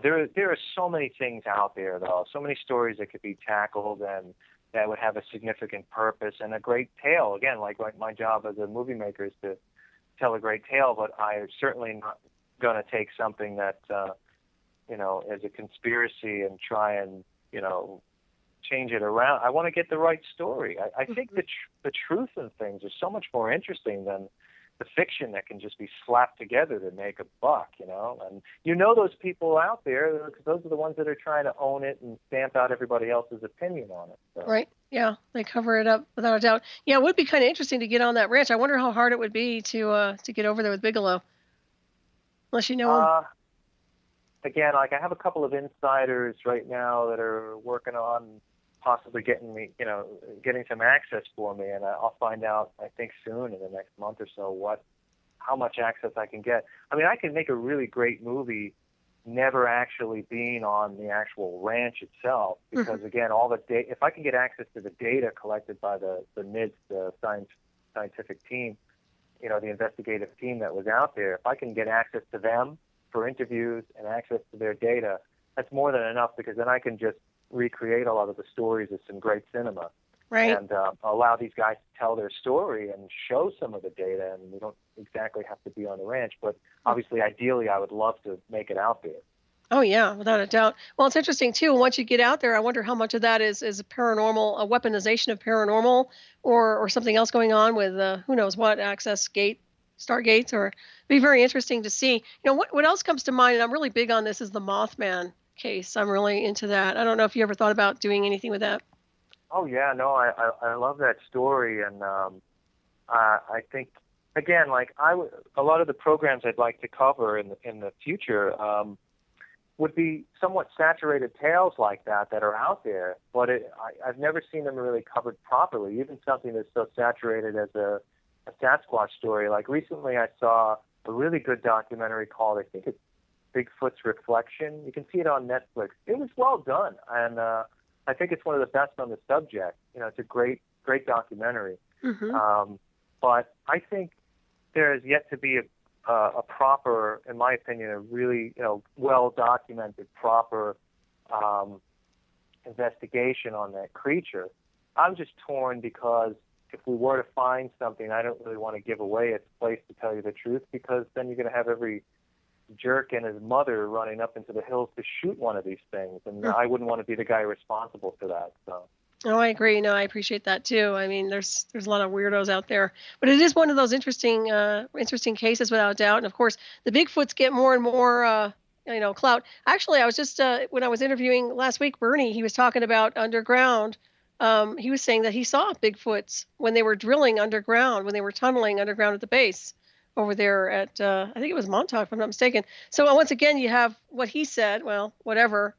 [SPEAKER 2] there are so many things out there, though, so many stories that could be tackled and that would have a significant purpose and a great tale. Again, like my job as a movie maker is to tell a great tale, but I'm certainly not going to take something that, is a conspiracy and try and, change it around. I want to get the right story. I think the truth in things is so much more interesting than the fiction that can just be slapped together to make a buck, And those people out there, because those are the ones that are trying to own it and stamp out everybody else's opinion on it. So.
[SPEAKER 1] Right. Yeah, they cover it up without a doubt. Yeah, it would be kind of interesting to get on that ranch. I wonder how hard it would be to get over there with Bigelow, unless you know him.
[SPEAKER 2] Again, like I have a couple of insiders right now that are working on possibly getting some access for me, and I'll find out, I think, soon in the next month or so how much access I can get. I mean, I can make a really great movie never actually being on the actual ranch itself, because again, all the data, if I can get access to the data collected by the NIDS, the scientific team, the investigative team that was out there, if I can get access to them for interviews and access to their data, that's more than enough, because then I can just recreate a lot of the stories of some great cinema,
[SPEAKER 1] right?
[SPEAKER 2] And allow these guys to tell their story and show some of the data, and we don't exactly have to be on the ranch, but obviously, ideally, I would love to make it out there.
[SPEAKER 1] Oh yeah, without a doubt. Well, it's interesting too. Once you get out there, I wonder how much of that is a paranormal, a weaponization of paranormal, or something else going on with who knows what stargates, or it'd be very interesting to see. What else comes to mind, and I'm really big on this, is the Mothman case. I'm really into that. I don't know if you ever thought about doing anything with that.
[SPEAKER 2] Oh yeah, no, I love that story, and I think, again, like a lot of the programs I'd like to cover in the future would be somewhat saturated tales like that are out there, but I've never seen them really covered properly. Even something that's so saturated as a Sasquatch story. Like recently, I saw a really good documentary called, I think it's Bigfoot's Reflection. You can see it on Netflix. It was well done, and I think it's one of the best on the subject. It's a great documentary. But I think there is yet to be a proper, in my opinion, a really well documented proper investigation on that creature. I'm just torn because if we were to find something, I don't really want to give away its place, to tell you the truth, because then you're going to have every jerk and his mother running up into the hills to shoot one of these things, and I wouldn't want to be the guy responsible for that. So.
[SPEAKER 1] Oh, I agree. No, I appreciate that too. I mean, there's a lot of weirdos out there, but it is one of those interesting cases without doubt. And of course, the Bigfoots get more and more clout. Actually, I was just when I was interviewing last week, Bernie, he was talking about underground. He was saying that he saw Bigfoots when they were drilling underground, when they were tunneling underground at the base over there at, I think it was Montauk, if I'm not mistaken. So once again, you have what he said, well, whatever,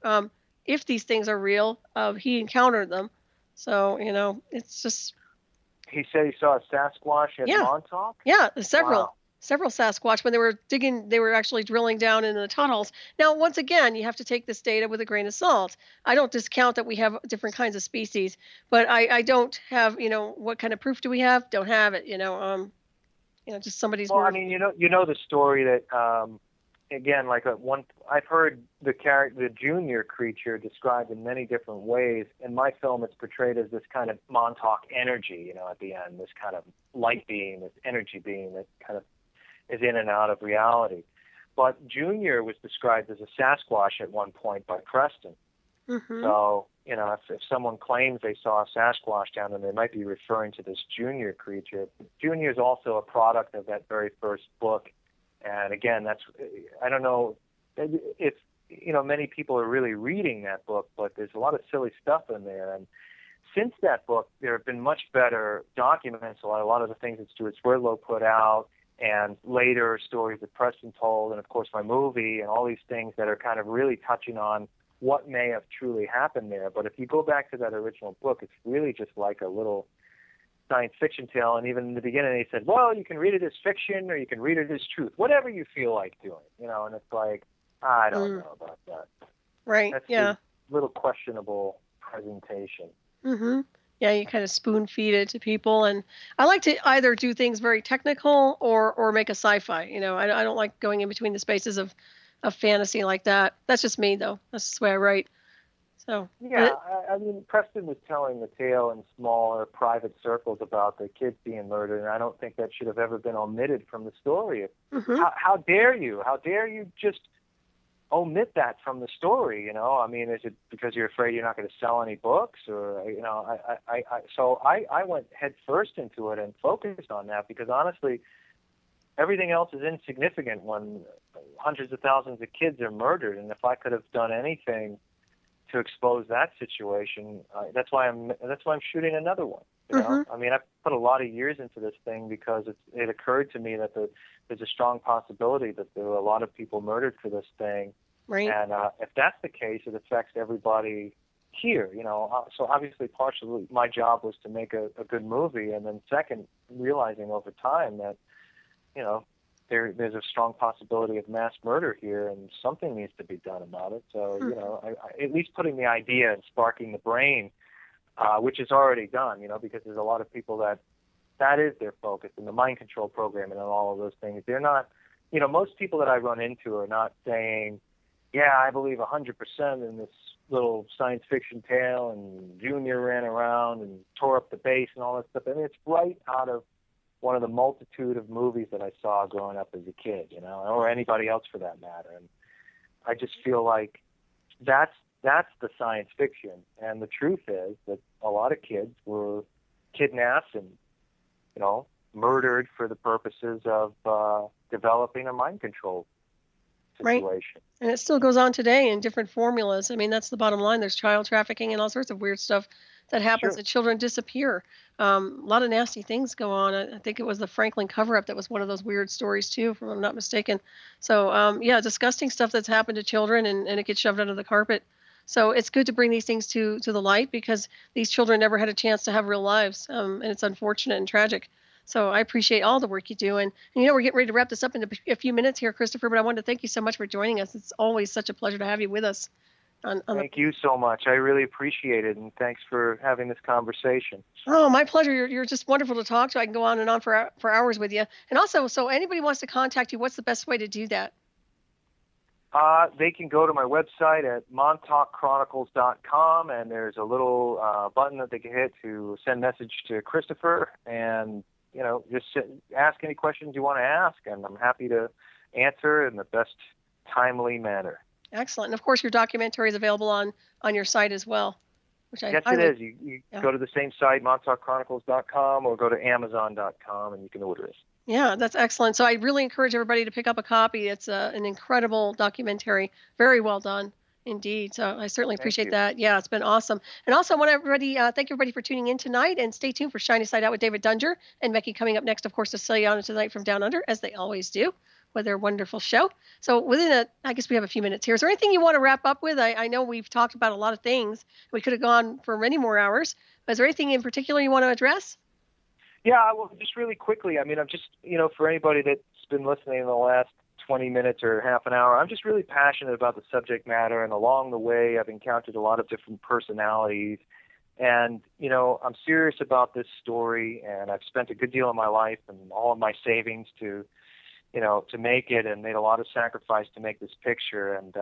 [SPEAKER 1] if these things are real, he encountered them. So, it's just.
[SPEAKER 2] He said he saw a Sasquatch at Montauk?
[SPEAKER 1] Yeah, several Sasquatch when they were digging, they were actually drilling down into the tunnels. Now, once again, you have to take this data with a grain of salt. I don't discount that we have different kinds of species, but I don't have, what kind of proof do we have? Don't have it, just somebody's word.
[SPEAKER 2] I mean, the story that, again, like I've heard the junior creature described in many different ways. In my film, it's portrayed as this kind of Montauk energy, at the end, this kind of light being, this energy being that kind of is in and out of reality. But Junior was described as a Sasquatch at one point by Preston. So if someone claims they saw a Sasquatch down there, they might be referring to this Junior creature. Junior is also a product of that very first book. And again, I don't know if, many people are really reading that book, but there's a lot of silly stuff in there. And since that book, there have been much better documents, a lot of the things that Stuart Swerdlow put out, and later stories that Preston told, and of course my movie, and all these things that are kind of really touching on what may have truly happened there. But if you go back to that original book, it's really just like a little science fiction tale. And even in the beginning, they said, well, you can read it as fiction or you can read it as truth, whatever you feel like doing, and it's like, I don't know about that.
[SPEAKER 1] Right.
[SPEAKER 2] That's
[SPEAKER 1] yeah.
[SPEAKER 2] a little questionable presentation.
[SPEAKER 1] Mm-hmm. Yeah, you kind of spoon feed it to people, and I like to either do things very technical or make a sci-fi. I don't like going in between the spaces of fantasy like that. That's just me, though. That's just the way I write. So
[SPEAKER 2] yeah, I mean, Preston was telling the tale in smaller private circles about the kids being murdered, and I don't think that should have ever been omitted from the story. How dare you? How dare you just omit that from the story? I mean, is it because you're afraid you're not going to sell any books, or so I went head first into it and focused on that, because honestly, everything else is insignificant when hundreds of thousands of kids are murdered. And if I could have done anything to expose that situation, that's why I'm shooting another one. I mean, I put a lot of years into this thing because it occurred to me that there's a strong possibility that there were a lot of people murdered for this thing.
[SPEAKER 1] Right.
[SPEAKER 2] And if that's the case, it affects everybody here. So obviously, partially my job was to make a good movie, and then second, realizing over time that there's a strong possibility of mass murder here, and something needs to be done about it. So, I at least putting the idea and sparking the brain, which is already done, because there's a lot of people that is their focus, in the mind control program and all of those things. They're not, most people that I run into are not saying, yeah, I believe 100% in this little science fiction tale, and Junior ran around and tore up the base and all that stuff. I mean, it's right out of one of the multitude of movies that I saw growing up as a kid, or anybody else for that matter. And I just feel like that's the science fiction. And the truth is that a lot of kids were kidnapped and, murdered for the purposes of developing a mind control situation.
[SPEAKER 1] Right. And it still goes on today in different formulas. I mean, that's the bottom line. There's child trafficking and all sorts of weird stuff that happens, and children disappear. A lot of nasty things go on. I think it was the Franklin cover-up that was one of those weird stories too, if I'm not mistaken. So disgusting stuff that's happened to children, and it gets shoved under the carpet. So it's good to bring these things to the light, because these children never had a chance to have real lives, and it's unfortunate and tragic. So I appreciate all the work you do. And we're getting ready to wrap this up in a few minutes here, Christopher, but I wanted to thank you so much for joining us. It's always such a pleasure to have you with us.
[SPEAKER 2] Thank you so much. I really appreciate it, and thanks for having this conversation.
[SPEAKER 1] Oh, my pleasure. You're just wonderful to talk to. I can go on and on for hours with you. And also, so anybody wants to contact you, what's the best way to do that?
[SPEAKER 2] They can go to my website at montauchchronicles.com, and there's a little button that they can hit to send message to Christopher, and just ask any questions you want to ask, and I'm happy to answer in the best timely manner.
[SPEAKER 1] Excellent. And of course, your documentary is available on your site as well.
[SPEAKER 2] Yes, it is. You go to the same site, montauchchronicles.com, or go to amazon.com, and you can order it.
[SPEAKER 1] Yeah, that's excellent. So I really encourage everybody to pick up a copy. It's an incredible documentary. Very well done indeed. So I certainly appreciate that. Yeah, it's been awesome. And also I want everybody, thank everybody for tuning in tonight, and stay tuned for Shiny Side Out with David Dunger and Becky coming up next, of course, to sell you on tonight from Down Under, as they always do, with their wonderful show. So I guess we have a few minutes here. Is there anything you want to wrap up with? I know we've talked about a lot of things. We could have gone for many more hours. But is there anything in particular you want to address?
[SPEAKER 2] Yeah, well, just really quickly. I mean, I'm just, for anybody that's been listening in the last 20 minutes or half an hour, I'm just really passionate about the subject matter. And along the way, I've encountered a lot of different personalities. And, I'm serious about this story. And I've spent a good deal of my life and all of my savings to make it, and made a lot of sacrifice to make this picture. And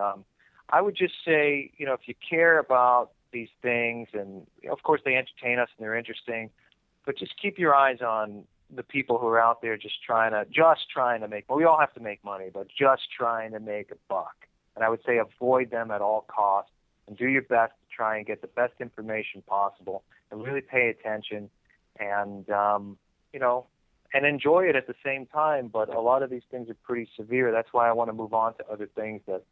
[SPEAKER 2] I would just say, if you care about these things, and of course they entertain us and they're interesting, but just keep your eyes on the people who are out there just trying to make, well, we all have to make money, but just trying to make a buck. And I would say avoid them at all costs. and do your best to try and get the best information possible, and really pay attention, and and enjoy it at the same time. But a lot of these things are pretty severe. That's why I want to move on to other things that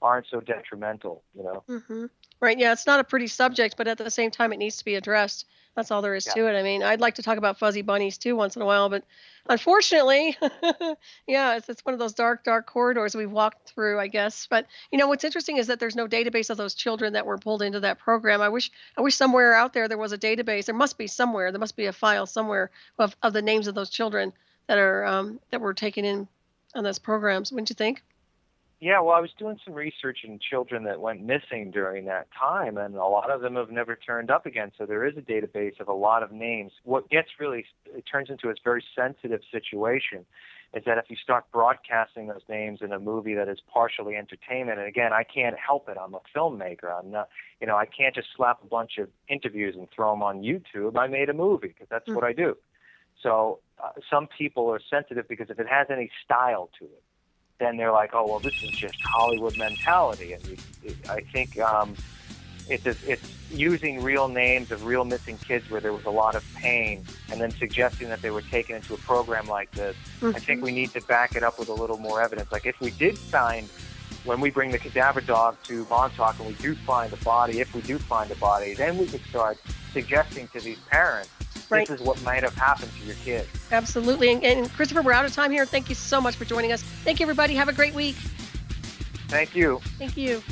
[SPEAKER 2] aren't so detrimental.
[SPEAKER 1] Hmm. Right. Yeah, it's not a pretty subject, but at the same time, it needs to be addressed. That's all there is
[SPEAKER 2] Yeah.
[SPEAKER 1] to it. I mean, I'd like to talk about fuzzy bunnies too once in a while, but unfortunately, yeah, it's one of those dark, dark corridors we've walked through, I guess. But what's interesting is that there's no database of those children that were pulled into that program. I wish somewhere out there was a database. There must be somewhere. There must be a file somewhere of the names of those children that were taken in on those programs. Wouldn't you think?
[SPEAKER 2] Yeah, well, I was doing some research in children that went missing during that time, and a lot of them have never turned up again. So there is a database of a lot of names. What gets really, it turns into a very sensitive situation, is that if you start broadcasting those names in a movie that is partially entertainment, and again, I can't help it. I'm a filmmaker. I'm not, I can't just slap a bunch of interviews and throw them on YouTube. I made a movie because that's what I do. So some people are sensitive because if it has any style to it, then they're like, oh, well, this is just Hollywood mentality. And I think it's using real names of real missing kids where there was a lot of pain and then suggesting that they were taken into a program like this. I think we need to back it up with a little more evidence. Like if we did find, when we bring the cadaver dog to Montauk and we do find a body, if we do find a body, then we could start suggesting to these parents,
[SPEAKER 1] Right.
[SPEAKER 2] This is what might have happened to your kid.
[SPEAKER 1] Absolutely. And Christopher, we're out of time here. Thank you so much for joining us. Thank you, everybody. Have a great week.
[SPEAKER 2] Thank you.
[SPEAKER 1] Thank you.